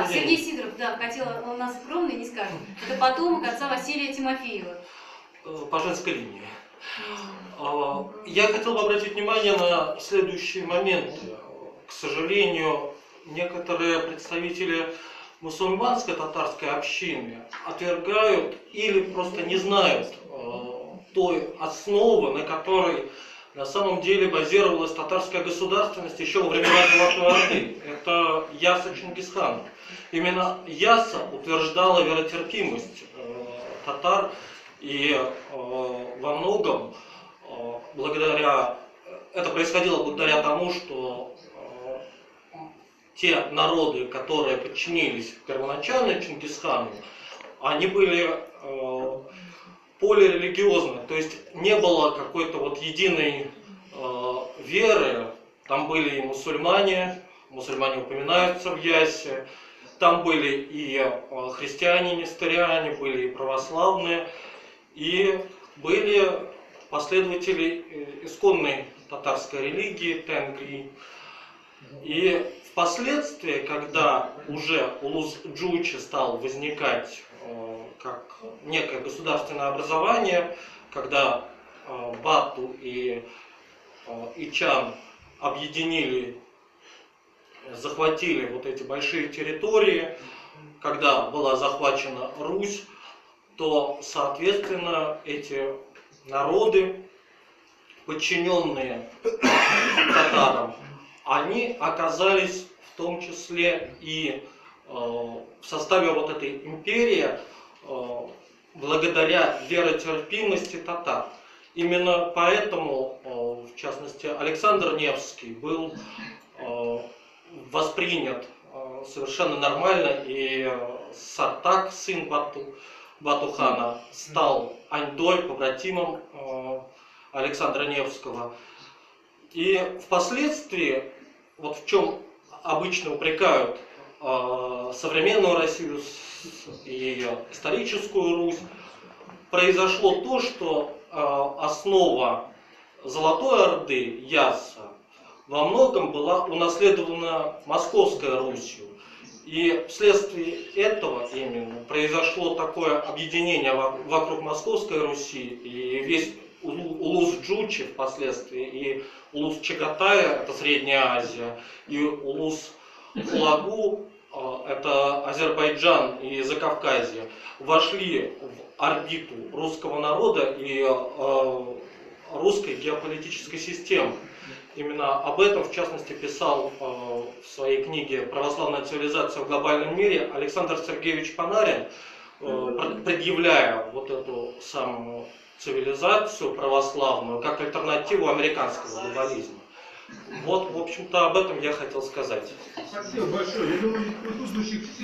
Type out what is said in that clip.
Сергей Сидоров, да, хотела, он нас скромный, не скажет. Это потомок отца Василия Тимофеева. По женской линии. Я хотел бы обратить внимание на следующие моменты. К сожалению, некоторые представители мусульманской татарской общины отвергают или просто не знают той основы, на которой на самом деле базировалась татарская государственность еще во времена Золотой Орды. Это Яса Чингисхана. Именно Яса утверждала веротерпимость татар, и во многом это происходило благодаря тому, что те народы, которые подчинились первоначально Чингисхану, они были полирелигиозны, то есть не было какой-то вот единой веры. Там были и мусульмане упоминаются в Ясе, там были и христиане, несториане, были и православные, и были последователи исконной татарской религии Тенгри. И впоследствии, когда уже Улус Джучи стал возникать как некое государственное образование, когда Бату и Ичан объединили, захватили вот эти большие территории, когда была захвачена Русь, то, соответственно, эти народы, подчиненные татарам, они оказались в том числе и в составе вот этой империи благодаря веротерпимости татар. Именно поэтому, в частности, Александр Невский был воспринят совершенно нормально, и Сартак, сын Бату-хана, стал Аньдой, побратимом Александра Невского. И впоследствии, вот в чем обычно упрекают современную Россию и историческую Русь, произошло то, что основа Золотой Орды, Яса, во многом была унаследована Московской Русью. И вследствие этого именно произошло такое объединение вокруг Московской Руси, и весь Улус Джучи впоследствии, и Улус Чагатая, это Средняя Азия, и Улус Хулагу, это Азербайджан и Закавказье, вошли в орбиту русского народа и русской геополитической системы. Именно об этом, в частности, писал в своей книге «Православная цивилизация в глобальном мире» Александр Сергеевич Панарин, предъявляя вот эту самую цивилизацию православную как альтернативу американского глобализма. Вот, в общем-то, об этом я хотел сказать. Спасибо большое. Я думаю, присутствующих